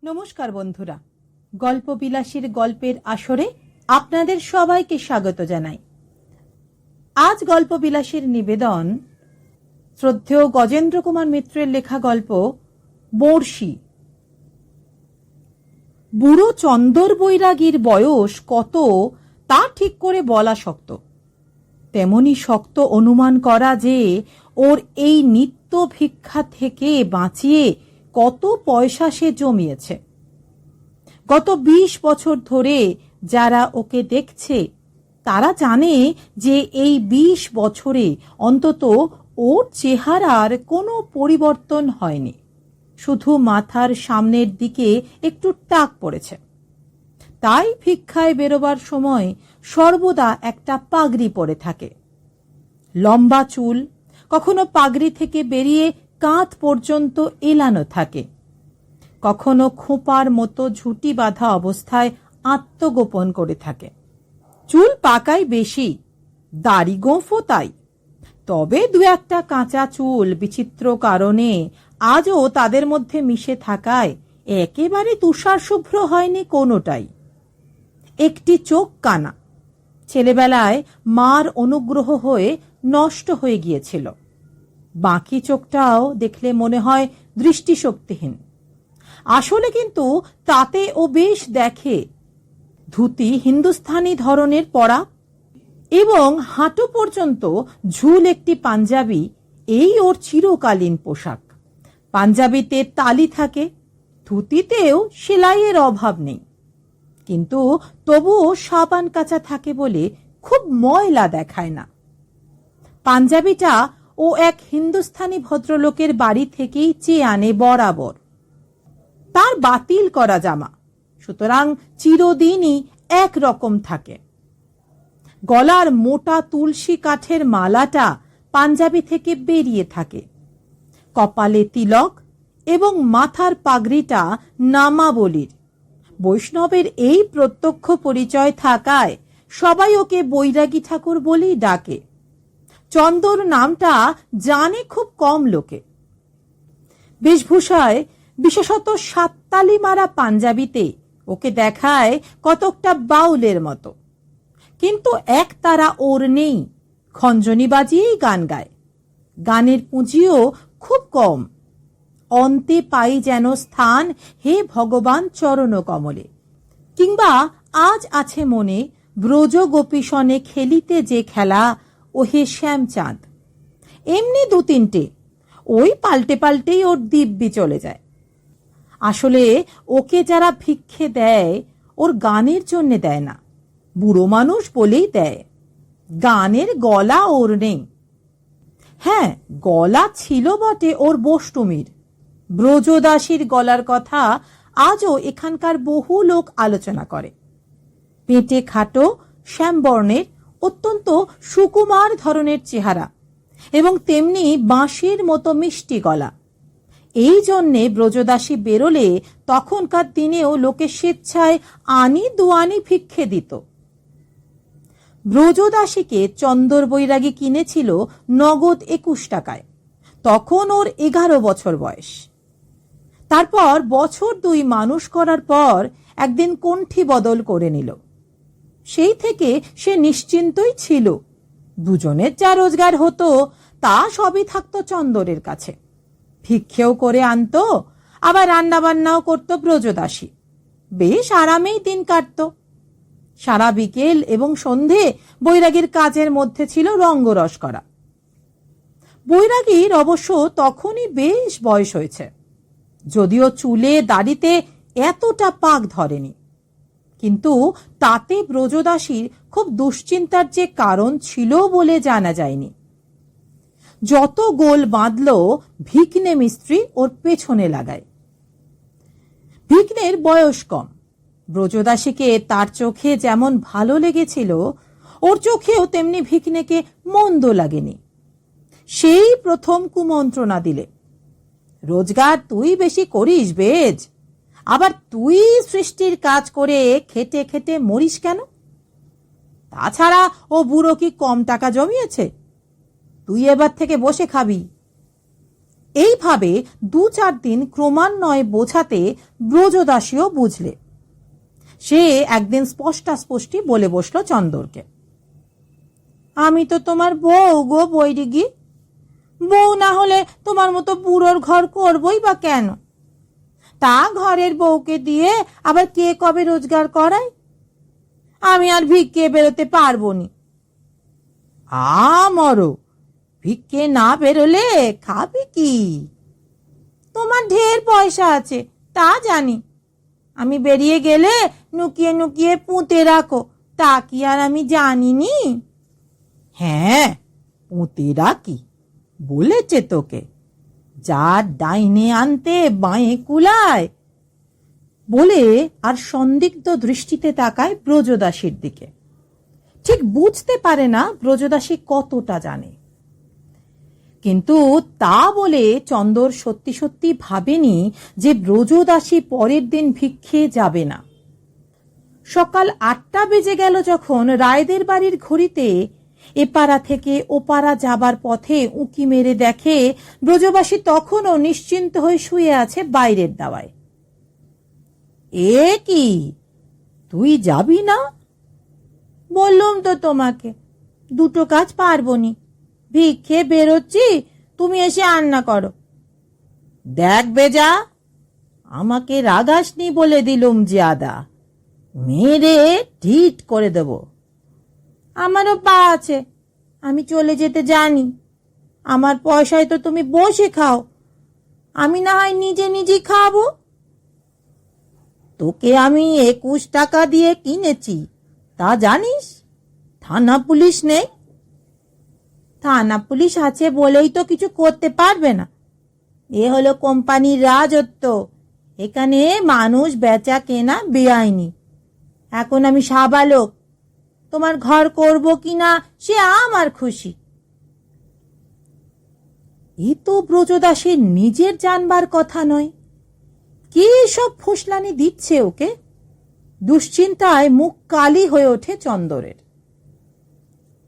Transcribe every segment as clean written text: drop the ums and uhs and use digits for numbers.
নমস্কার বন্ধুরা, গল্পবিলাসীর গল্পের আসরে আপনাদের সবাইকে স্বাগত জানাই। আজ গল্পবিলাসীর নিবেদন শ্রদ্ধেয় গজেন্দ্র কুমার মিত্রের লেখা গল্প বড়শি। বুড়ো চন্দর বৈরাগীর বয়স কত তা ঠিক করে বলা শক্ত, তেমনি শক্ত অনুমান করা যে ওর এই নিত্য ভিক্ষা থেকে বাঁচিয়ে কত পয়সা সে জমিয়েছে। গত 20 বছর ধরে যারা ওকে দেখছে তারা জানে যে এই 20 বছরে অন্তত ওর চেহারার কোনো পরিবর্তন হয়নি, শুধু মাথার সামনের দিকে একটু টাক পড়েছে। তাই ভিক্ষায় বেরোবার সময় সর্বদা একটা পাগড়ি পরে থাকে। লম্বা চুল কখনো পাগড়ি থেকে বেরিয়ে কাঁধ পর্যন্ত এলানো থাকে, কখনো খোঁপার মতো ঝুঁটি বাঁধা অবস্থায় আত্মগোপন করে থাকে। চুল পাকাই বেশি, দাড়ি গোঁফও তাই। তবে দু একটা কাঁচা চুল বিচিত্র কারণে আজও তাদের মধ্যে মিশে থাকায় একেবারে তুষার শুভ্র হয়নি কোনোটাই। একটি চোখ কানা, ছেলেবেলায় মার অনুগ্রহ হয়ে নষ্ট হয়ে গিয়েছিল। বাকি চোখটাও দেখলে মনে হয় দৃষ্টিশক্তিহীন, আসলে কিন্তু তাতে ও বেশ দেখে। ধুতি হিন্দুস্থানি ধরনের পরা এবং হাঁটু পর্যন্ত ঝুল একটি পাঞ্জাবি, এই ওর চিরকালীন পোশাক। পাঞ্জাবিতে তালি থাকে, ধুতিতেও সেলাইয়ের অভাব নেই, কিন্তু তবুও সাবান কাচা থাকে বলে খুব ময়লা দেখায় না। পাঞ্জাবিটা ও এক হিন্দুস্থানি ভদ্রলোকের বাড়ি থেকেই চেয়ে আনে বরাবর। তার বাতিল করা জামা, সুতরাং চিরদিনই এক রকম থাকে। গলার মোটা তুলসী কাঠের মালাটা পাঞ্জাবি থেকে বেরিয়ে থাকে। কপালে তিলক এবং মাথার পাগড়িটা নামাবলীর। বৈষ্ণবের এই প্রত্যক্ষ পরিচয় থাকায় সবাই ওকে বৈরাগী ঠাকুর বলেই ডাকে। চন্দর নামটা জানে খুব কম লোকে। বেশভূষায়, বিশেষত সাততালি মারা পাঞ্জাবিতে ওকে দেখায় কতকটা বাউলের মতো, কিন্তু এক তারা ওর নেই। খঞ্জনি বাজিয়েই গান গায়, গানের পুঁজিও খুব কম। অন্তে পাই যেন স্থান হে ভগবান চরণ কমলে, কিংবা আজ আছে মনে ব্রজ গোপীসনে খেলিতে যে খেলা ও হে শ্যামচাঁদ। এমনি দু তিনটে, ওই পাল্টে পাল্টেই ওর দিব্যি চলে যায়। আসলে ওকে যারা ভিক্ষে দেয় ওর গানের জন্যে দেয় না, বুড়ো মানুষ বলেই দেয়। গানের গলা ওর নেই। হ্যাঁ, গলা ছিল বটে ওর বষ্টমীর। ব্রজদাসীর গলার কথা আজও এখানকার বহু লোক আলোচনা করে। পেটে খাটো, শ্যামবর্ণের, অত্যন্ত সুকুমার ধরনের চেহারা এবং তেমনি বাঁশির মতো মিষ্টি গলা। এই জন্যে ব্রজদাসী বেরোলে তখনকার দিনেও লোকে স্বেচ্ছায় আনি দুয়ানি ভিক্ষে দিত। ব্রজদাসীকে চন্দর বৈরাগী কিনেছিল নগদ 21 টাকায়। তখন ওর 11 বছর বয়স। তারপর বছর 2 মানুষ করার পর একদিন কণ্ঠী বদল করে নিল। সেই থেকে সে নিশ্চিন্তই ছিল। দুজনের যা রোজগার হতো তা সবই থাকতো চন্দরের কাছে। ভিক্ষেও করে আনতো, আবার রান্না বান্নাও করতো ব্রজদাসী। বেশ আরামেই দিন কাটতো। সারা বিকেল এবং সন্ধে বৈরাগীর কাজের মধ্যে ছিল রঙ্গরস করা। বৈরাগীর অবশ্য তখনই বেশ বয়স হয়েছে, যদিও চুলে দাড়িতে এতটা পাক ধরেনি, কিন্তু তাতে ব্রজদাসীর খুব দুশ্চিন্তার যে কারণ ছিল বলে জানা যায়নি। যত গোল বাঁধল ভিকনে মিস্ত্রি ওর পেছনে লাগায়। ভিকনের বয়স কম। ব্রজদাসীকে তার চোখে যেমন ভালো লেগেছিল, ওর চোখেও তেমনি ভিকনেকে মন্দ লাগেনি। সেই প্রথম কুমন্ত্রণা দিলে, রোজগার তুই বেশি করিস বেজ, আবার তুই সৃষ্টির কাজ করে খেটে খেটে মরিস কেন? তাছাড়া ও বুড়ো কি কম টাকা জমিয়েছে? তুই এবার থেকে বসে খাবি। এইভাবে 2-4 দিন ক্রমান্বয়ে বোঝাতে ব্রজদাসীও বুঝলে। সে একদিন স্পষ্টাস্পষ্টি বলে বসল চন্দরকে, আমি তো তোমার বউ গো বৈরিগি, বউ না হলে তোমার মতো বুড়োর ঘর করবই বা কেন? তা ঘরের বউকে দিয়ে আবার কে কবে রোজগার করায়? আমি আর ভিক্ষে বেরোতে পারবো নি। মরো, ভিক্ষে না বেরোলে খাবি কি? তোমার ঢের পয়সা আছে তা জানি, আমি বেরিয়ে গেলে নুকিয়ে নুকিয়ে পুঁতে রাখো, তা কি আর আমি জানিনি? হ্যাঁ, পুঁতে রাখি বলেছে তোকে, যার ডাইনে আনতে বাঁয়ে কুলায়। বলে আর সন্দিগ্ধ দৃষ্টিতে তাকায় ব্রজদাসীর দিকে। ঠিক বুঝতে পারে না ব্রজদাসী কতটা জানে, কিন্তু তা বলে চন্দর সত্যি সত্যি ভাবেনি যে ব্রজদাসী পরের দিন ভিক্ষে যাবে না। সকাল 8টা বেজে গেল যখন রায়দের বাড়ির ঘড়িতে এপাড়া থেকে ওপাড়া যাবার পথে উঁকি মেরে দেখে ব্রজবাসী তখনও নিশ্চিন্ত হয়ে শুয়ে আছে বাইরের দাওয়ায়। এ কি, তুই যাবি না? বললুম তো তোমাকে, দুটো কাজ পারবো নি, ভিক্ষে বেরোচ্ছি, তুমি এসে রান্না করো। দেখ বেজা, আমাকে রাগাসনি বলে দিলুম জিয়াদা, মেরে ঠিক করে দেব। আমারও পা আছে, আমি চলে যেতে জানি, আমার পয়সায় তো তুমি বসে খাও, আমি না হয় নিজে নিজেই খাবো। তোকে আমি 21 টাকা দিয়ে কিনেছি, তা জানিস? থানা পুলিশ নেই। থানা পুলিশ আছে বলেই তো কিছু করতে পারবে না, এ হলো কোম্পানির রাজত্ব, এখানে মানুষ বেচা কেনা বেআইনি। এখন আমি সাবালক, তোমার ঘর করব কিনা সে আমার খুশি। এ তো ব্রজদাসীর নিজের জানবার কথা নয়, কি সব ফুসলানি দিচ্ছে ওকে? দুশ্চিন্তায় মুখ কালি হয়ে ওঠে চন্দরের।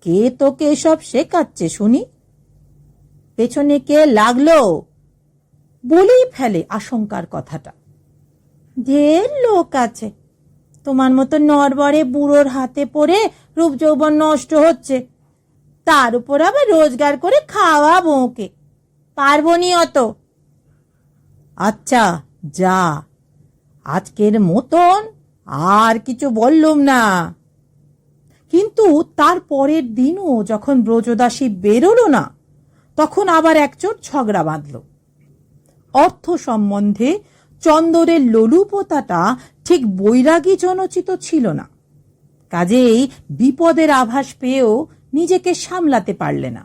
কে তোকে এসব শেখাচ্ছে শুনি? পেছনে কে লাগলো? বলেই ফেলে আশঙ্কার কথাটা। ঢের লোক আছে, তোমার মতো নড়বড়ে বুড়োর হাতে পড়ে রূপ যৌবন নষ্ট হচ্ছে, তার উপর আবার রোজগার করে খাওয়া বউকে, পারবো নি অত। আচ্ছা যা, আজকের মতন আর কিছু বললুম না। কিন্তু তার পরের দিনও যখন ব্রজদাসী বেরোলো না, তখন আবার একচোট ঝগড়া বাঁধল। অর্থ সম্বন্ধে চন্দরের লোলুপতাটা ঠিক বৈরাগী জনচিত ছিল না, কাজেই বিপদের আভাস পেয়েও নিজেকে সামলাতে পারলে না।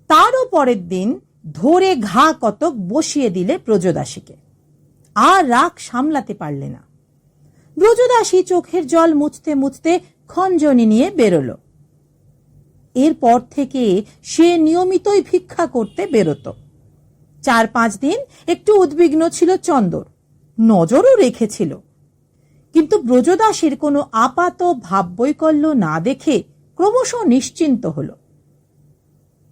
তারও পরের দিন ধরে ঘা কতক বসিয়ে দিলে ব্রজদাসীকে, আর রাগ সামলাতে পারলে না। ব্রজদাসী চোখের জল মুছতে মুছতে খঞ্জনি নিয়ে বেরোলো। এরপর থেকে সে নিয়মিতই ভিক্ষা করতে বেরোত। 4-5 দিন একটু উদ্বিগ্ন ছিল চন্দর, নজরও রেখেছিল, কিন্তু ব্রজদাসীর কোনো আপাত ভাববৈকল্য না দেখে ক্রমশ নিশ্চিন্ত হল।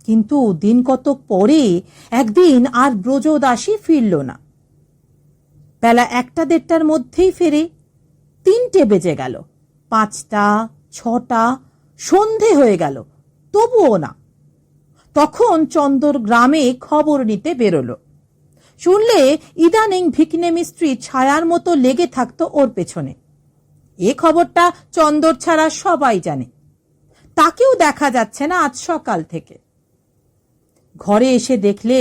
কিন্তু দিন কতক পরে একদিন আর ব্রজদাসী ফিরল না। বেলা 1টা-1:30টার মধ্যেই ফেরে। 3টে বেজে গেল, 5টা, 6টা, সন্ধে হয়ে গেল, তবুও না। তখন চন্দর গ্রামে খবর নিতে বেরোলো। শুনলে ইদানিং ভিকনেমি স্ত্রী ছায়ার মতো লেগে থাকতো ওর পেছনে। এ খবরটা চন্দর ছাড়া সবাই জানে। তাকেও দেখা যাচ্ছে না আজ সকাল থেকে। ঘরে এসে দেখলে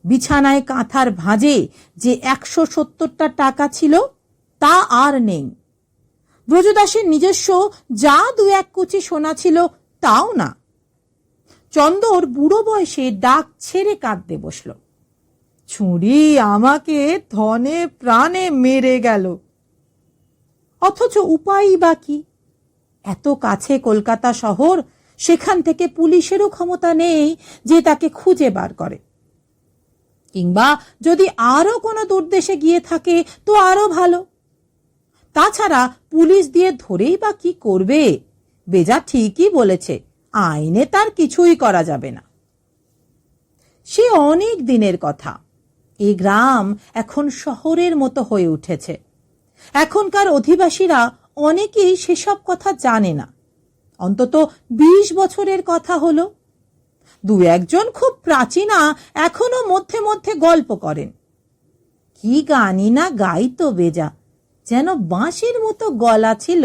বিছানায় কাঁথার ভাঁজে যে 170টা টাকা ছিল তা আর নেই। ব্রজদাসের নিজস্ব যা 2-1 কুচি সোনা ছিল তাও না। চন্দর বুড়ো বয়সে ডাক ছেড়ে কাঁদতে বসল। ছুরি আমাকে ধনে প্রাণে মেরে গেল, অথচ উপায়ই বা কি? এত কাছে কলকাতা শহর, সেখান থেকে পুলিশেরও ক্ষমতা নেই যে তাকে খুঁজে বার করে। কিংবা যদি আরো কোনো দূরদেশে গিয়ে থাকে তো আরো ভালো। তাছাড়া পুলিশ দিয়ে ধরেই বা কি করবে? বেজা ঠিকই বলেছে, আইনে তার কিছুই করা যাবে না। সে অনেক দিনের কথা। এই গ্রাম এখন শহরের মতো হয়ে উঠেছে। এখনকার অধিবাসীরা অনেকেই সেসব কথা জানে না। অন্তত 20 বছরের কথা হলো। দু একজন খুব প্রাচীনা এখনো মধ্যে মধ্যে গল্প করেন। কি গানই না গাইতো বেজা, যেন বাঁশির মতো গলা ছিল।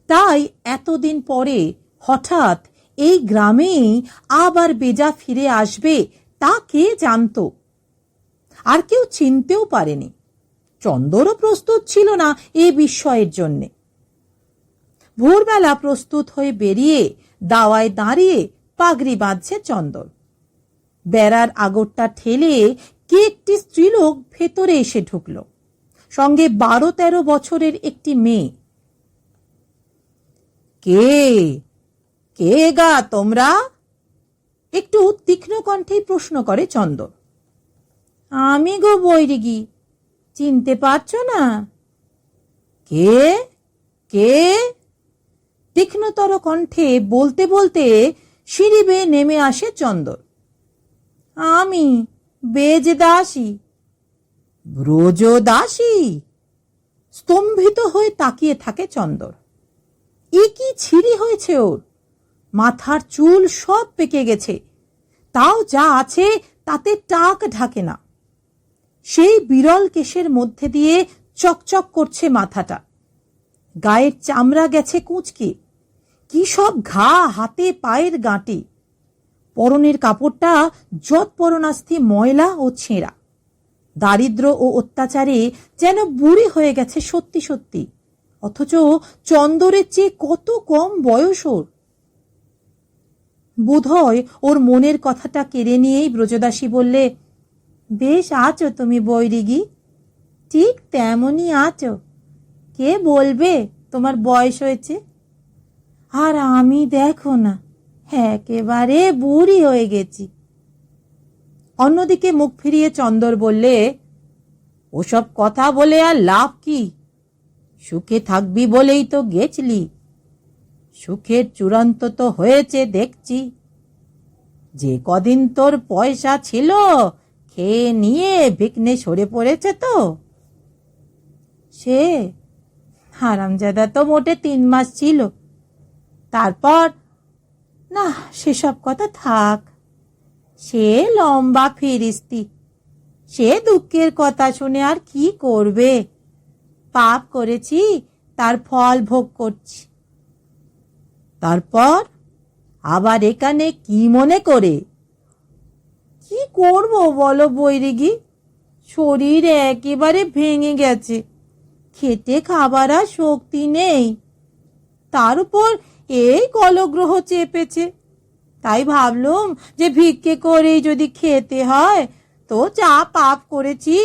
তাই এতদিন পরে হঠাৎ এই গ্রামেই আবার বেজা ফিরে আসবে তা কে জানত? আর কেউ চিনতেও পারেনি। চন্দরও প্রস্তুত ছিল না এ বিস্ময়ের জন্যে। ভোরবেলা প্রস্তুত হয়ে বেরিয়ে দাওয়ায় দাঁড়িয়ে পাগড়ি বাঁধছে চন্দর। বেড়ার আগরটা ঠেলে কে একটি স্ত্রীলোক ভেতরে এসে ঢুকল, সঙ্গে 12-13 বছরের একটি মেয়ে। কে কে গা তোমরা? একটু তীক্ষ্ণ কণ্ঠেই প্রশ্ন করে চন্দর। আমি গো বৈরিগি, চিনতে পারছো না? কে কে? তীক্ষ্ণতর কণ্ঠে বলতে বলতে সিঁড়ি বেয়ে নেমে আসে চন্দর। আমি বেজদাসী। ব্রজদাসী? স্তম্ভিত হয়ে তাকিয়ে থাকে চন্দর। এ কি ছিঁড়ি হয়েছে ওর! মাথার চুল সব পেকে গেছে, তাও যা আছে তাতে টাক ঢাকে না। সেই বিরল কেশের মধ্যে দিয়ে চকচক করছে মাথাটা। গায়ের চামড়া গেছে কুঁচকে, কি সব ঘা হাতে পায়ের গাঁটে। পরনের কাপড়টা যৎপরণাস্থি ময়লা ও ছেঁড়া। দারিদ্র ও অত্যাচারে যেন বুড়ি হয়ে গেছে সত্যি সত্যি, অথচ চন্দরের চেয়ে কত কম বয়স ওর। বোধহয় ওর মনের কথাটা কেড়ে নিয়েই ব্রজদাসী বললে, বেশ আছো তুমি বৈরিগি, ঠিক তেমনই আছো। কে বলবে তোমার বয়স হয়েছে? আর আমি দেখো না, একেবারে বুড়ি হয়ে গেছি। অন্যদিকে মুখ ফিরিয়ে চন্দর বললে, ওসব কথা বলে আর লাভ কি? সুখে থাকবি বলেই তো গেছলি। সুখের চূড়ান্ত তো হয়েছে দেখছি। যে কদিন তোর পয়সা ছিল খেয়ে নিয়ে বিঘ্নে সরে পড়েছে তো। সে হারামজাদা তো মোটে 3 মাস ছিল, তারপর না, সেসব কথা থাক। সে লম্বা ফিরিস্তি, সে দুঃখের কথা শুনে আর কি করবে? পাপ করেছি, তার ফল ভোগ করছি। তারপর আবার এখানে কি মনে করে? কি করব বলো বৈরিগি, শরীর একেবারে ভেঙে গেছে, খেতে খাবার আর শক্তি নেই। তার উপর এই কলগ্রহ চেপেছে। তাই ভাবলুম যে ভিক্ষে করেই যদি খেতে হয় তো যা পাপ করেছি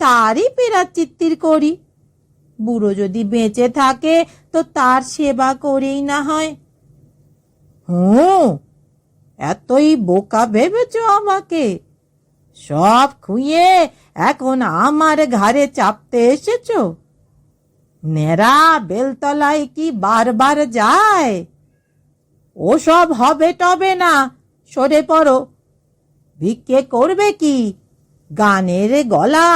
তারই পেরাচিত্তির করি। বুড়ো যদি বেঁচে থাকে তো তার সেবা করেই না হয়। এতই বোকা ভেবেছ আমাকে? সব খুঁয়ে এখন আমার ঘাড়ে চাপতে এসেছ? নেড়া বেলতলায় কি বারবার যায়? ওসব হবে টবে না, সরে পড়ো। ভিক্ষে করবে কি? গানের গলা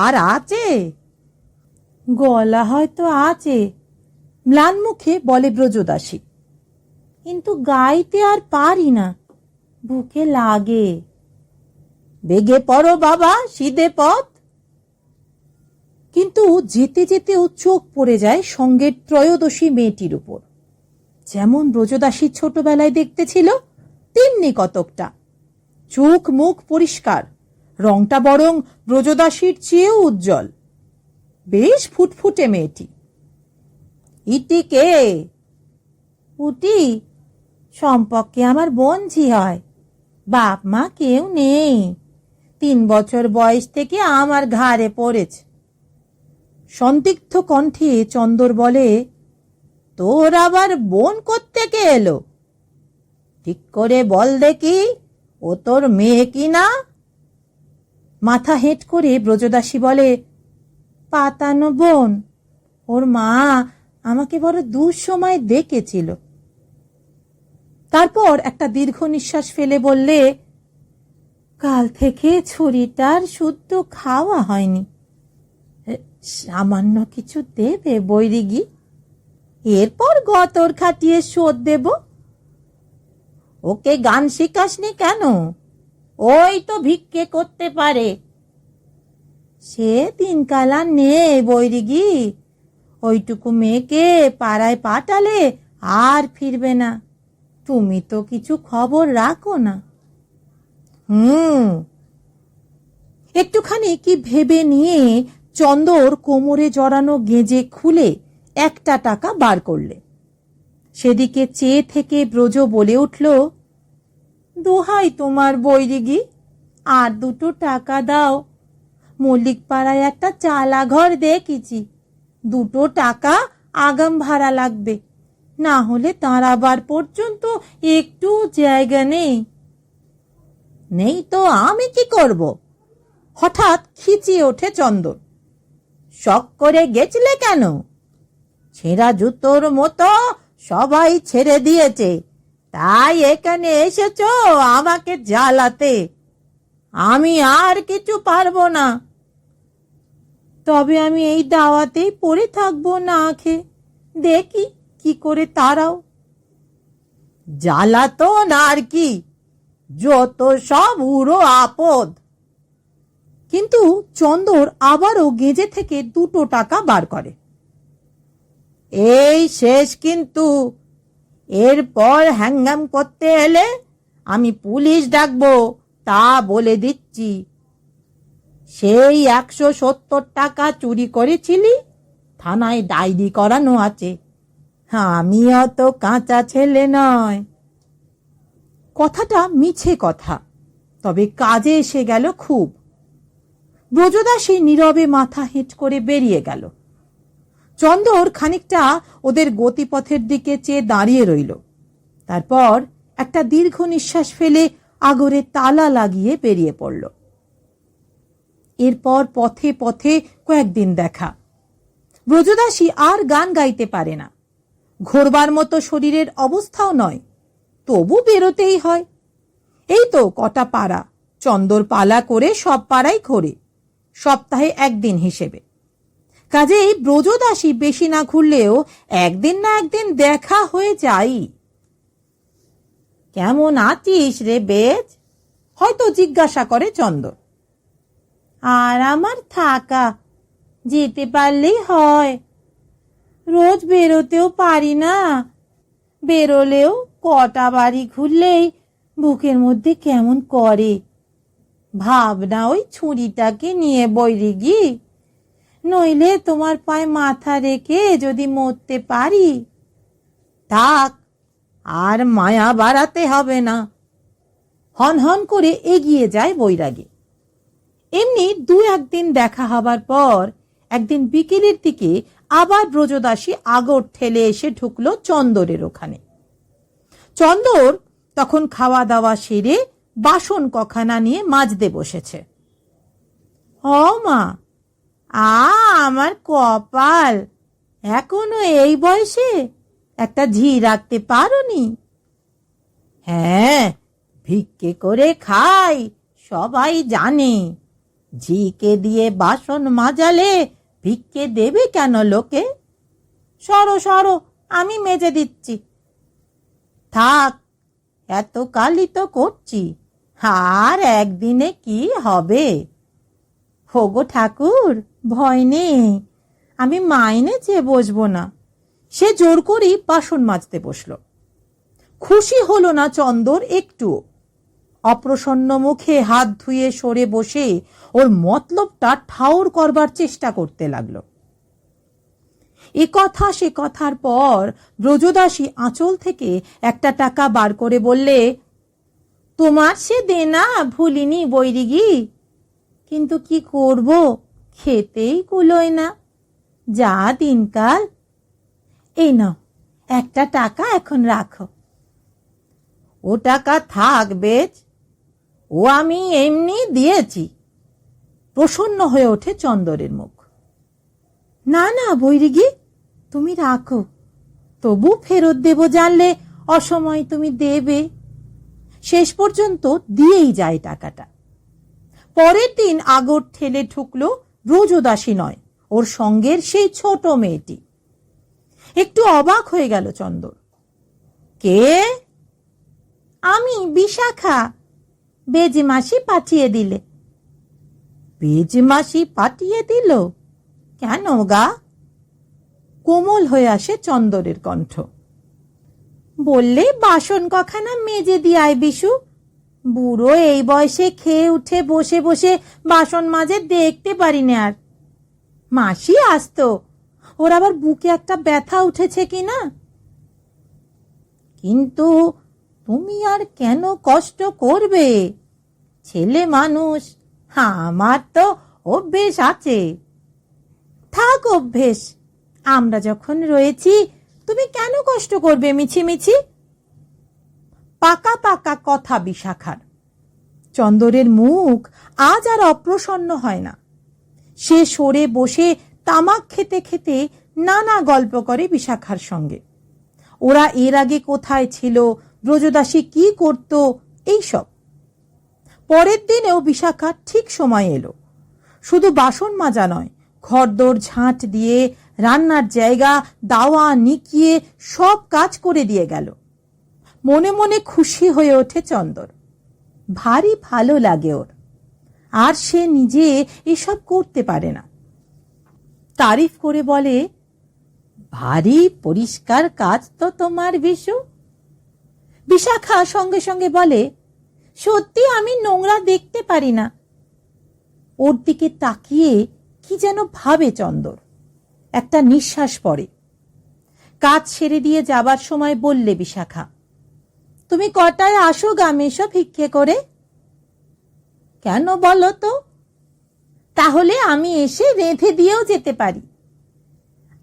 আর আছে? গলা হয়তো আছে, ম্লান মুখে বলে ব্রজদাসী, কিন্তু গাইতে আর পারি না, বুকে লাগে। বেগে পড়ো বাবা, সিধে পথ। কিন্তু যেতে যেতেও চোখ পড়ে যায় সঙ্গের ত্রয়োদশী মেয়েটির উপর। যেমন ব্রজদাসীর ছোটবেলায় দেখতে ছিল তেমনি কতকটা। চোখ মুখ পরিষ্কার, রংটা বরং ব্রজদাসীর চেয়েও উজ্জ্বল। বেশ ফুটফুটে মেয়েটি। ইটি কে? উটি সম্পর্কে আমার বোনঝি হয়। বাপ মা কেউ নেই, 3 বছর বয়স থেকে আমার ঘাড়ে পড়েছে। সন্দিগ্ধ কণ্ঠে চন্দর বলে, তোর আবার বোন কোত্থেকে এলো? ঠিক করে বল দেখি, ও তোর মেয়ে কি না? মাথা হেঁট করে ব্রজদাসী বলে, পাতানো বোন। ওর মা আমাকে বড় দুঃসময় দেখেছিল। তারপর একটা দীর্ঘ নিঃশ্বাস ফেলে বললে, কাল থেকে ছুরিটার শুদ্ধ খাওয়া হয়নি। সামান্য কিছু দেবে বৈরিগি? এরপর গতর খাটিয়ে শোধ দেব। ওকে গান শিখাসনি কেন? ওই তো ভিক্ষে করতে পারে। সে দিনকাল আর নেই বৈরিগি। ওইটুকু মেয়েকে পাড়ায় পাঠালে আর ফিরবে না। তুমি তো কিছু খবর রাখো না। একটুখানি কি ভেবে নিয়ে চন্দর কোমরে জড়ানো গেঁজে খুলে একটা টাকা বার করলে। সেদিকে চেয়ে থেকে ব্রজ বলে উঠল, দোহাই তোমার বৈরিগি, আর 2 টাকা দাও। মল্লিক পাড়ায় একটা চালা ঘর দেখেছি, 2 টাকা আগাম ভাড়া লাগবে, না হলে দাঁড়াবার পর্যন্ত একটু জায়গা নেই। নেই তো আমি কি করব? হঠাৎ খিচিয়ে ওঠে চন্দর। শখ করে গেছিলে কেন? ছেঁড়া জুতোর মতো সবাই ছেড়ে দিয়েছে, তাই এখানে এসেছো আমাকে জ্বালাতে। আমি আর কিছু পারবো না। তবে আমি এই দাওয়াতেই পড়ে থাকবো না খেয়ে, দেখি কি করে তারাও। জ্বালাতন আর কি, যত সব উড়ো আপদ। কিন্তু চন্দর আবারও গেঁজে থেকে 2 টাকা বার করে। এই শেষ কিন্তু, এরপর হ্যাঙ্গাম করতে এলে আমি পুলিশ ডাকবো, তা বলে দিচ্ছি। সেই 170 টাকা চুরি করেছিলি, থানায় ডায়েরি করানো আছে। আমি অত কাঁচা ছেলে নয়। কথাটা মিছে কথা, তবে কাজে এসে গেল খুব। ব্রজদাসী নীরবে মাথা হেঁট করে বেরিয়ে গেল। চন্দর খানিকটা ওদের গতিপথের দিকে চেয়ে দাঁড়িয়ে রইল। তারপর একটা দীর্ঘ নিঃশ্বাস ফেলে আগরে তালা লাগিয়ে বেরিয়ে পড়ল। এরপর পথে পথে কয়েকদিন দেখা। ব্রজদাসী আর গান গাইতে পারে না, ঘোরবার মতো শরীরের অবস্থাও নয়, তবু বেরোতেই হয়। এই তো কটা পাড়া, চন্দর পালা করে সব পাড়াই ঘোরে, সপ্তাহে 1 দিন হিসেবে। কাজেই ব্রজদাসী বেশি না ঘুরলেও একদিন না একদিন দেখা হয়ে যাই। কেমন আছিস রে বেজ? হয়তো জিজ্ঞাসা করে চন্দর। আর আমার থাকা, যেতে পারলেই হয়। রোজ বেরোতেও পারি না, বেরোলেও কটা বাড়ি ঘুরলেই বুকের মধ্যে কেমন করে। ভাবনা ওই ছুরিটাকে নিয়ে বৈরিগি, নইলে তোমার পায়ে মাথা রেখে যদি মরতে পারি। থাক, আর মায়া বাড়াতে হবে না। হন হন করে এগিয়ে যায় বৈরাগী। এমনি 2-1 দিন দেখা হবার পর একদিন বিকেলের দিকে আবার ব্রজদাসী আগর ঠেলে এসে ঢুকলো চন্দরের ওখানে। চন্দর তখন খাওয়া দাওয়া সেরে বাসন কখানা নিয়ে মাজতে বসেছে। ও মা, আমার কপাল, এখনো এই বয়সে একটা ঝি রাখতে পারোনি? হ্যাঁ, ভিক্ষে করে খাই, সবাই জানে। ঝিকে দিয়ে বাসন মাজালে ভিক্ষে দেবে কেন লোকে? সরো সরো, আমি মেজে দিচ্ছি। থাক, এত কালই তো করছি, আর একদিনে কি হবে? হোগো ঠাকুর, ভয় নেই, আমি মাইনে চেয়ে বসবো না। সে জোর করেই বাসন মাজতে বসল। খুশি হলো না চন্দর একটু। অপ্রসন্ন মুখে হাত ধুয়ে সরে বসে ওর মতলবটা ঠাউর করবার চেষ্টা করতে লাগলো। এ কথা সে কথার পর ব্রজদাসী আঁচল থেকে একটা টাকা বার করে বললে, তোমার সে দেনা ভুলিনি বৈরিগি, কিন্তু কি করব, খেতেই কুলোয় না, যা দিনকাল। এই নাও, একটা টাকা এখন রাখো। ও টাকা থাক বেচ, ও আমি এমনি দিয়েছি। প্রসন্ন হয়ে ওঠে চন্দরের মুখ। না না বৈরিগি, তুমি রাখো, তবু ফেরত দেব জানলে অসময় তুমি দেবে। শেষ পর্যন্ত দিয়েই যায় টাকাটা। পরের দিন আগর ঠেলে ঢুকলো ব্রজদাসী নয়, ওর সঙ্গের সেই ছোট মেয়েটি। একটু অবাক হয়ে গেল চন্দর। কে? আমি, বিশাখা। বেজমাসি পাঠিয়ে দিলে। বেজমাসি পাঠিয়ে দিল? কেন গা? কোমল হয়ে আসে চন্দরের কণ্ঠ। বললে বাসন কখানা মেজে দিয়ে আয় বিশু। বুড়ো এই বয়সে খেয়ে উঠে বসে বসে বাসন মাজে দেখতে পারি না আর। মাসি আসতো, ওর আবার বুকে একটা ব্যথা উঠেছে কিনা। কিন্তু তুমি আর কেন কষ্ট করবে? ছেলে মানুষ, আমার তো অভ্যেস আছে। থাক অভ্যেস, আমরা যখন রয়েছি তুমি কেন কষ্ট করবে মিছিমিছি? পাকা পাকা কথা বিশাখার। চন্দরের মুখ আজ আর অপ্রসন্ন হয় না। সে সরে বসে তামাক খেতে খেতে নানা গল্প করে বিশাখার সঙ্গে। ওরা এর আগে কোথায় ছিল, ব্রজদাসী কি করত, এইসব। পরের দিনেও বিশাখা ঠিক সময় এলো। শুধু বাসন মাজা নয়, ঘরদোর ঝাঁট দিয়ে, রান্নার জায়গা দাওয়া নিকিয়ে সব কাজ করে দিয়ে গেল। মনে মনে খুশি হয়ে ওঠে চন্দর। ভারী ভালো লাগে ওর। আর সে নিজে এসব করতে পারে না। তারিফ করে বলে, ভারী পরিষ্কার কাজ তো তোমার বিশু। বিশাখা সঙ্গে সঙ্গে বলে, সত্যি আমি নোংরা দেখতে পারি না। ওর দিকে তাকিয়ে কি যেন ভাবে চন্দর। একটা নিঃশ্বাস পড়ে। কাজ ছেড়ে দিয়ে যাবার সময় বললে বিশাখা, তুমি কটায় আসো গা মেশো ভিক্ষে করে? কেন বলো তো? তাহলে আমি এসে রেঁধে দিয়েও যেতে পারি।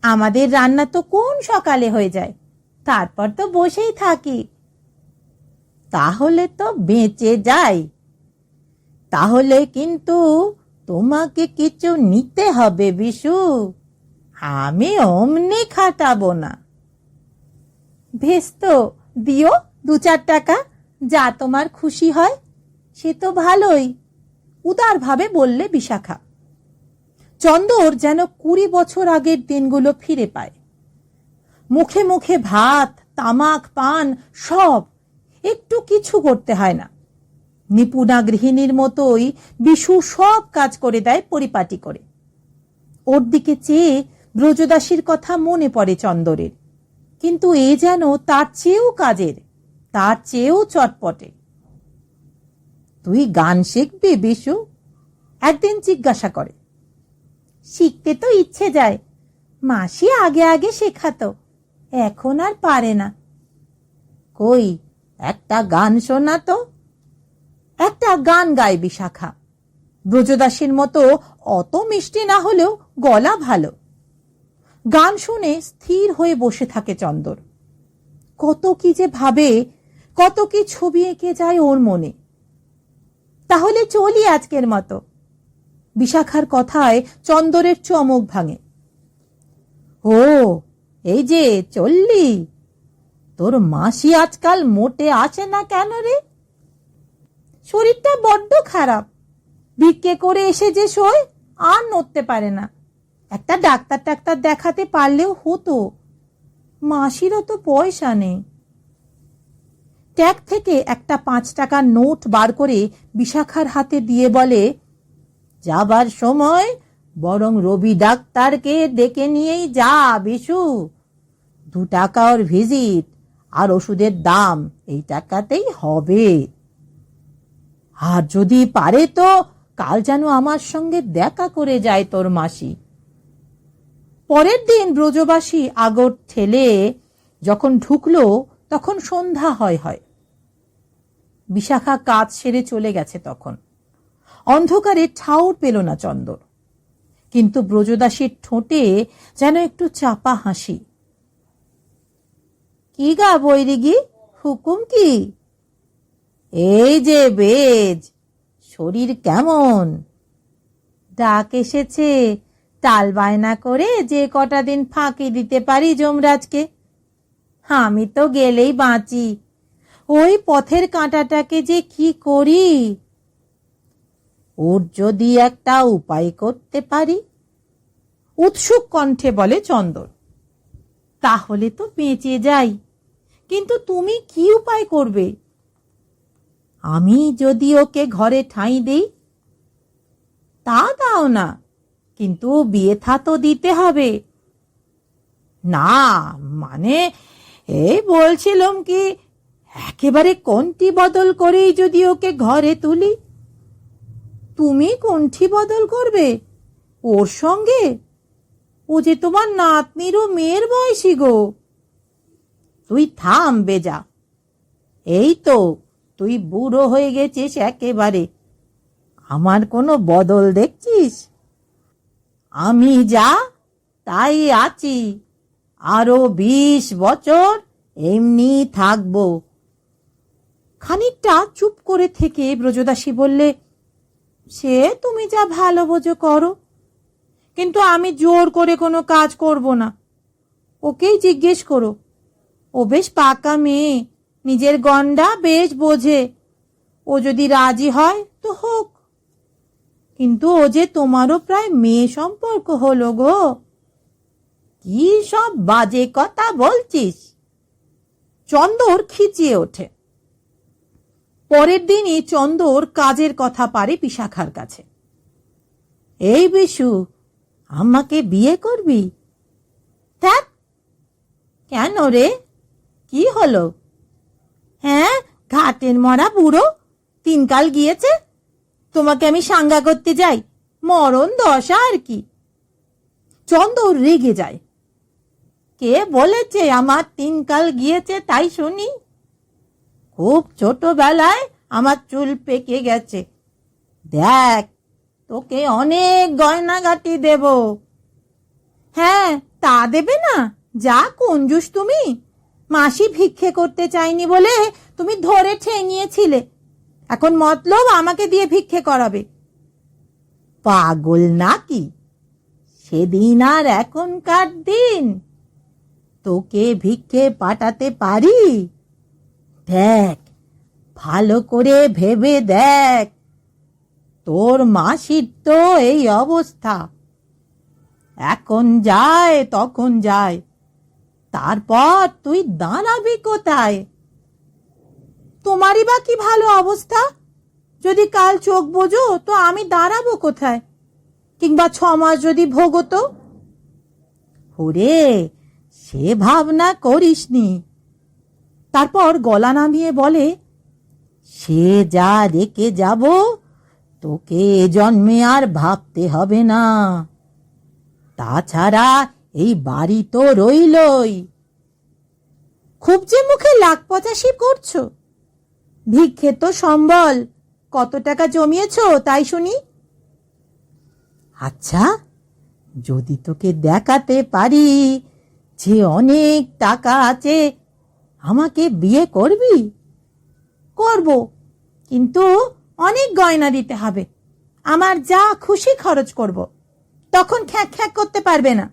আমাদের রান্না তো কোন সকালে হয়ে যায়, তারপর তো বসেই থাকি। তাহলে তো বেঁচে যাই। তাহলে কিন্তু তোমাকে কিছু নিতে হবে বিশু, আমি অমনি খাটাবো না। বেশ তো, দিও 2-4 টাকা, যা তোমার খুশি হয়। সে তো ভালোই, উদার ভাবে বললে বিশাখা। চন্দর যেন 20 বছর আগের দিনগুলো ফিরে পায়। মুখে মুখে ভাত, তামাক, পান সব, একটু কিছু করতে হয় না। নিপুণা গৃহিণীর মতোই বিশু সব কাজ করে দেয় পরিপাটি করে। ওর দিকে চেয়ে ব্রজদাসীর কথা মনে পড়ে চন্দরের, কিন্তু এ যেন তার চেয়েও কাজের, তার চেয়েও চটপটে। তুই গান শিখবি বিশু? একদিন জিজ্ঞাসা করে। শিখতে তো ইচ্ছে যায়, মাসি আগে আগে শেখাতো, এখন আর পারে না। কই একটা গান শোনা তো। একটা গান গায় বিশাখা। ব্রজদাসীর মতো অত মিষ্টি না হলেও গলা ভালো। গান শুনে স্থির হয়ে বসে থাকে চন্দর। কত কি যে ভাবে, কত কি ছবি এঁকে যায় ওর মনে। তাহলে চলি আজকের মতো। বিশাখার কথায় চন্দরের চমক ভাঙে। ও, এই যে চললি? তোর মাসি আজকাল মোটে আসে না কেন রে? শরীরটা বড্ড খারাপ, ভিক্ষে করে এসে যে শোয়, আর নড়তে পারে না। একটা ডাক্তার দেখাতে পারলেও হতো, মাসিরও তো পয়সা নেই। ট্যাগ থেকে একটা 5 টাকার নোট বার করে বিশাখার হাতে দিয়ে বলে, যাবার সময় বরং রবি ডাক্তারকে ডেকে নিয়েই যা বিশু। 2 টাকা ওর ভিজিট, আর ওষুধের দাম এই টাকাতেই হবে। আর যদি পারে তো কাল যেন আমার সঙ্গে দেখা করে যায় তোর মাসি। পরের দিন ব্রজবাসী আগর ঠেলে যখন ঢুকলো তখন সন্ধ্যা হয়। বিশাখা কাজ সেরে চলে গেছে তখন। অন্ধকারে ঠাউর পেল না চন্দর, কিন্তু ব্রজদাসীর ঠোঁটে যেন একটু চাপা হাসি। কি গা বৈরিগি, হুকুম কি? এই যে বেজ, শরীর কেমন? ডাক এসেছে, টাল বায়না করে যে কটা দিন ফাঁকি দিতে পারি যমরাজকে। আমি তো গেলেই বাঁচি, ওই পথের কাঁটাটাকে যে কি করি। ওর যদি একটা উপায় করতে পারি। উৎসুক কণ্ঠে বলে চন্দর। তাহলে তো বেঁচে যাই, কিন্তু তুমি কি উপায় করবে? আমি যদি ওকে ঘরে ঠাঁই দেই? তা দাও না, কিন্তু বিয়ে থা তো দিতে হবে। না, মানে এই বলছিলাম কি, একেবারে কণ্ঠি বদল করেই যদি ওকে ঘরে তুলি। তুমি কণ্ঠি বদল করবে ওর সঙ্গে? ও যে তোমার নাতনিরও মেয়ের বয়সী গো। তুই থাম বেজা, এই তো তুই বুড়ো হয়ে গেছিস একেবারে, আমার কোনো বদল দেখছিস? আমি যা তাই আছি, আরো 20 বছর এমনি থাকবো। খানিকটা চুপ করে থেকে ব্রজদাসী বললে, সে তুমি যা ভালো বোঝো করো, কিন্তু আমি জোর করে কোনো কাজ করব না। ওকেই জিজ্ঞেস করো, ও বেশ পাকা মেয়ে, নিজের গন্ডা বেশ বোঝে। ও যদি রাজি হয় তো হোক, কিন্তু ও যে তোমারও প্রায় মেয়ে সম্পর্ক হলো গো। কি সব বাজে কথা বলছিস? চন্দর খিচিয়ে ওঠে। পরের দিনই চন্দর কাজের কথা পারে বিশাখার কাছে। এই বিশু, আমাকে বিয়ে করবি? ধ্যাৎ, কেন রে, কি হলো? হ্যাঁ, ঘাটের মরা বুড়ো, 3 কাল গিয়েছে, তোমাকে আমি সাঙ্গা করতে যাই? মরণ দশা আর কি। চন্দর রেগে যায়। কে বলেছে আমার 3 কাল গিয়েছে তাই শুনি? খুব ছোটবেলায় আমার চুল পেকে গেছে। দেখ, তোকে অনেক গয়নাগাটি দেব। হ্যাঁ, তা দেবে না? যা কঞ্জুস তুমি! মাসি ভিক্ষে করতে চাইনি বলে তুমি ধরে ঠেঙিয়েছিলে, এখন মতলব আমাকে দিয়ে ভিক্ষে করাবে। পাগল নাকি? সেদিন আর এখনকার দিন? তোকে ভিক্ষে পাঠাতে পারি? দেখ, ভালো করে ভেবে দেখ, তোর মাসির তো এই অবস্থা। এখন যায় তখন যায়, তারপর তুই দাঁড়াবি কোথায়? তোমারই বা কি ভালো অবস্থা? যদি কাল চোখ বোঝো তো আমি দাঁড়াবো কোথায়? কিংবা 6 মাস যদি ভোগতো? ওরে, সে ভাবনা করিসনি। তারপর গলা নামিয়ে বলে, সে যা রেখে যাব তোকে জন্মে আর ভাবতে হবে না। তাছাড়া এই বাড়ি তো রইলই। খুব যে মুখে লাখ 85 করছো। ভিক্ষে তো সম্বল, কত টাকা জমিয়েছ তাই শুনি? আচ্ছা, যদি তোকে দেখাতে পারি যে অনেক টাকা আছে, আমাকে বিয়ে করবি? করব, কিন্তু অনেক গয়না দিতে হবে। আমার যা খুশি খরচ করব, তখন খ্যাঁক খ্যাঁক করতে পারবে না।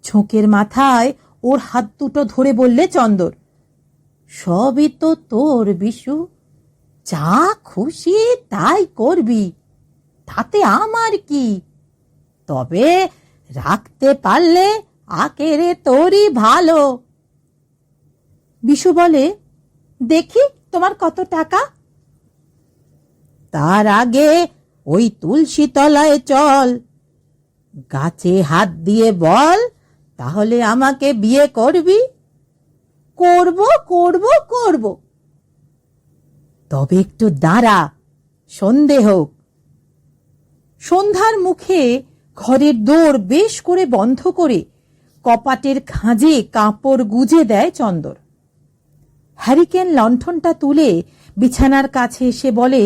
ঝোঁকের মাথায় ওর হাত দুটো ধরে বললে চন্দর, সবই তো তোর বিশু, যা খুশি তাই করবি, তাতে আমার কি? তবে রাখতে পারলে আকেরে তোরই ভালো। বিশু বলে, দেখি তোমার কত টাকা। তার আগে ওই তুলসী তলায় চল, গাছে হাত দিয়ে বল, তাহলে আমাকে বিয়ে করবি? করব করব করব। তবে একটু দাঁড়া, সন্ধে হোক। সন্ধ্যার মুখে ঘরের দোর বেশ করে বন্ধ করে কপাটের খাঁজে কাপড় গুজে দেয় চন্দর। হ্যারিকেন লণ্ঠনটা তুলে বিছানার কাছে এসে বলে,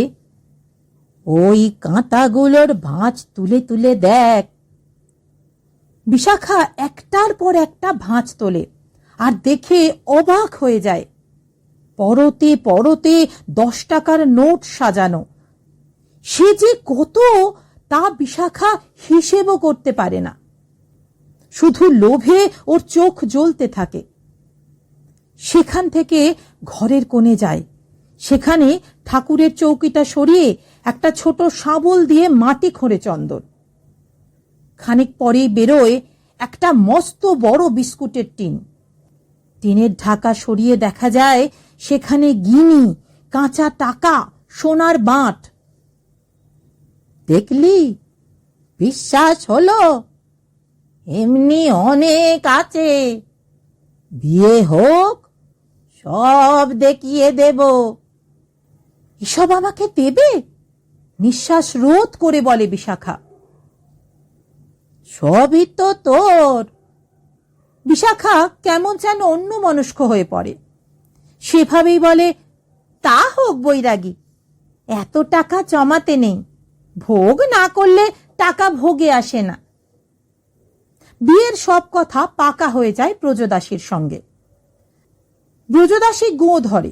ওই কাঁটাগুলোর ভাঁজ তুলে তুলে দেখ। বিশাখা একটার পর একটা ভাঁজ তোলে, আর দেখে অবাক হয়ে যায়। পরতে পরতে 10 টাকার নোট সাজানো। সে যে কত তা বিশাখা হিসেবও করতে পারে না। শুধু লোভে ওর চোখ জ্বলতে থাকে। সেখান থেকে ঘরের কোণে যায়, সেখানে ঠাকুরের চৌকিটা সরিয়ে একটা ছোট শাবল দিয়ে মাটি খোঁড়ে চন্দর। খানিক পরেই বেরোয় একটা মস্ত বড় বিস্কুটের টিন। টিনের ঢাকা সরিয়ে দেখা যায় সেখানে গিনি, কাঁচা টাকা, সোনার বাঁট। দেখলি, বিশ্বাস হলো? এমনি অনেক আছে, বিয়ে হোক সব দেখিয়ে দেব। এসব আমাকে দেবে? নিঃশ্বাস রোধ করে বলে বিশাখা। সবই তো তোর। বিশাখা কেমন যেন অন্যমনস্ক হয়ে পড়ে। সেভাবেই বলে, তা হোক বৈরাগী, এত টাকা জমাতে নেই, ভোগ না করলে টাকা ভোগে আসে না। বিয়ের সব কথা পাকা হয়ে যায় ব্রজদাসীর সঙ্গে। ব্রজদাসী গো ধরে,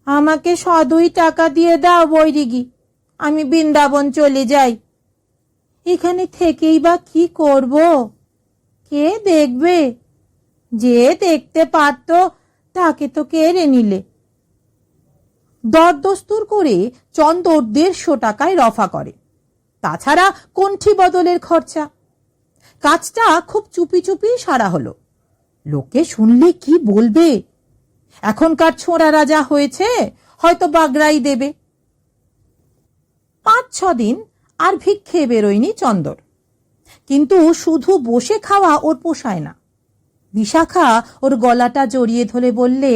আমাকে 102 টাকা দিয়ে দাও বৈরাগী, আমি বৃন্দাবন চলে যাই। এখানে থেকেই বা কি করব? কে দেখবে? যে দেখতে পারত তাকে তো কেড়ে নিলে। দরদস্তুর করে চন্দর 150 টাকায় রফা করে। তাছাড়া কণ্ঠি বদলের খরচা। কাজটা খুব চুপি চুপি সারা হলো। লোকে শুনলে কি বলবে? এখনকার ছোঁড়া রাজা হয়েছে, হয়তো বাগড়াই দেবে। 5-6 দিন আর ভিক্ষে বেরোয়নি চন্দর। কিন্তু শুধু বসে খাওয়া ওর পোষায় না। বিশাখা ওর গলাটা জড়িয়ে ধরে বললে,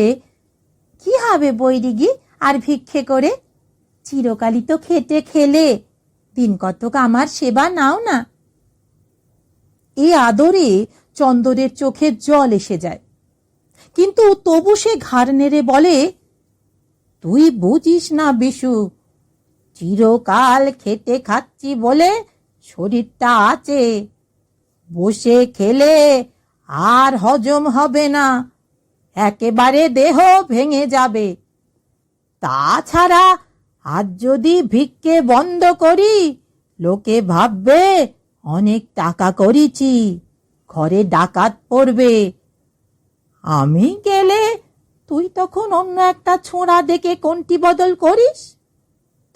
কি হবে বৈরাগী আর ভিক্ষে করে? চিরকালই তো খেটে খেলে, দিন কতক আমার সেবা নাও না। এই আদরে চন্দরের চোখে জল এসে যায়, কিন্তু তবু সে ঘাড় নেড়ে বলে, তুই বুঝিস না বিশু, চিরকাল খেটে খাচ্ছি বলে শরীরটা আছে, বসে খেলে আর হজম হবে না, একেবারে দেহ ভেঙে যাবে। তাছাড়া আজ যদি ভিক্ষে বন্ধ করি, লোকে ভাববে অনেক টাকা করেছি, ঘরে ডাকাত পড়বে। আমি গেলে তুই তখন অন্য একটা ছোঁড়া দেখে কণ্ঠি বদল করিস,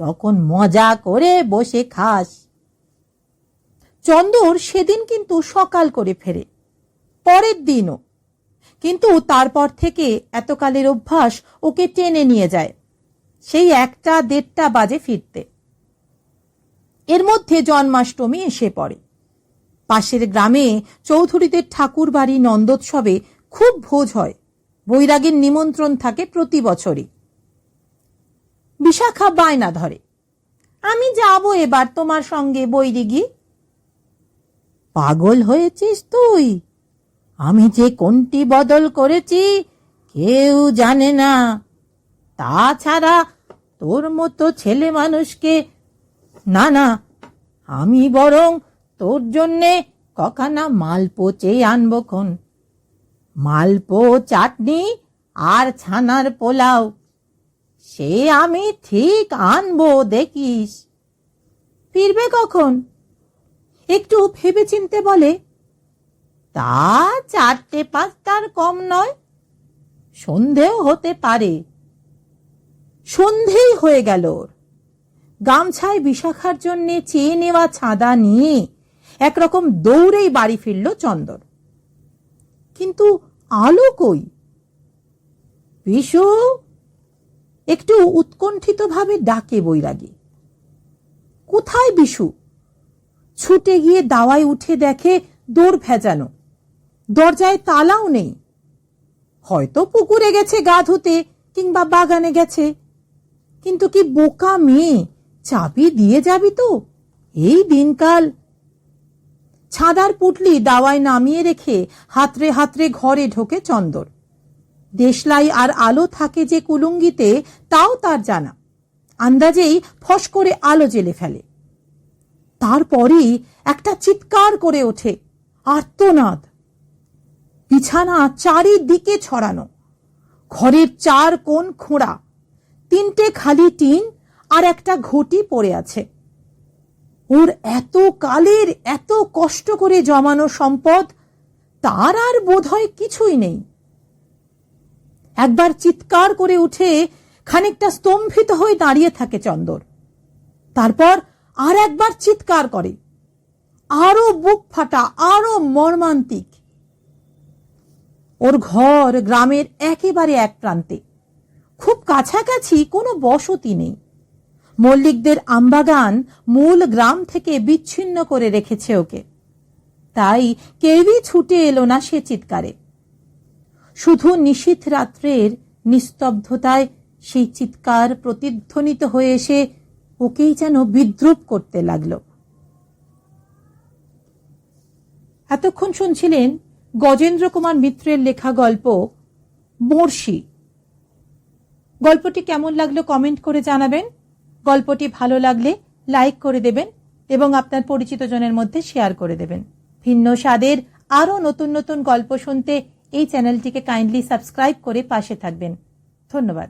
তখন মজা করে বসে খাস। চন্দর সেদিন কিন্তু সকাল করে ফেরে, পরের দিনও। কিন্তু তারপর থেকে এতকালের অভ্যাস ওকে টেনে নিয়ে যায় সেই 1-1:30 বাজে ফিরতে। এর মধ্যে জন্মাষ্টমী এসে পড়ে। পাশের গ্রামে চৌধুরীদের ঠাকুর বাড়ি নন্দোৎসবে খুব ভোজ হয়। বৈরাগীর নিমন্ত্রণ থাকে প্রতি বছরই। বিশাখা বায়না ধরে, আমি যাব এবার তোমার সঙ্গে বৈরাগী। পাগল হয়েছিস তুই? আমি যে কোনটি বদল করেছি কেউ জানে না। তাছাড়া তোর মতো ছেলে মানুষকে, না না, আমি বরং তোর জন্যে কখানা মালপো চেয়ে আনবো খন। মালপো, চাটনি আর ছানার পোলাও, সে আমি ঠিক আনবো, দেখিস। ফিরবে কখন? একটু ভেবে চিনতে বলে, তা 4-5টার কম নয়, সন্ধেও হতে পারে। সন্ধেই হয়ে গেল। গামছায় বিশাখার জন্য চেয়ে নেওয়া ছাদা নিয়ে একরকম দৌড়েই বাড়ি ফিরল চন্দর। কিন্তু আলো কই? বিশু, একটু উৎকণ্ঠিত ভাবে ডাকে বৈরাগী। কোথায় বিশু? ছুটে গিয়ে দাওয়ায় উঠে দেখে দৌড় ভেজানো, দরজায় তালাও নেই। হয়তো পুকুরে গেছে গা ধুতে, কিংবা বাগানে গেছে। কিন্তু কি বোকা মেয়ে, চাবি দিয়ে যাবি তো? এই দিনকাল। ছাদার পুটলি দাওয়ায় নামিয়ে রেখে হাতড়ে হাতড়ে ঘরে ঢোকে চন্দর। দেশলাই আর আলো থাকে যে কুলুঙ্গিতে, তাও তার জানা। আন্দাজেই ফস করে আলো জ্বেলে ফেলে। তারপরই একটা চিৎকার করে ওঠে, আর্তনাদ। বিছানা চারিদিকে ছড়ানো, ঘরের 4 কোণ খোঁড়া, 3টে খালি টিন আর একটা ঘটি পড়ে আছে। ওর এত কালের এত কষ্ট করে জমানো সম্পদ, তার আর বোধহয় কিছুই নেই। একবার চিৎকার করে উঠে খানিকটা স্তম্ভিত হয়ে দাঁড়িয়ে থাকে চন্দর। তারপর আর একবার চিৎকার করে, আরো বুক ফাটা, আরো মর্মান্তিক। ওর ঘর গ্রামের একেবারে এক প্রান্তে, খুব কাছাকাছি কোনো বসতি নেই। মল্লিকদের আমবাগান মূল গ্রাম থেকে বিচ্ছিন্ন করে রেখেছে ওকে, তাই কেউই ছুটে এলো না সে চিৎকারে। শুধু নিশীথ রাত্রের নিস্তব্ধতায় সেই চিৎকার প্রতিধ্বনিত হয়ে এসে ওকেই যেন বিদ্রুপ করতে লাগলো। এতক্ষণ শুনছিলেন গজেন্দ্র কুমার মিত্রের লেখা গল্প বড়শি। গল্পটি কেমন লাগলো কমেন্ট করে জানাবেন। গল্পটি ভালো লাগলে লাইক করে দেবেন এবং আপনার পরিচিত জনের মধ্যে শেয়ার করে দেবেন। ভিন্ন স্বাদের আরও নতুন নতুন গল্প শুনতে এই চ্যানেলটিকে কাইন্ডলি সাবস্ক্রাইব করে পাশে থাকবেন। ধন্যবাদ।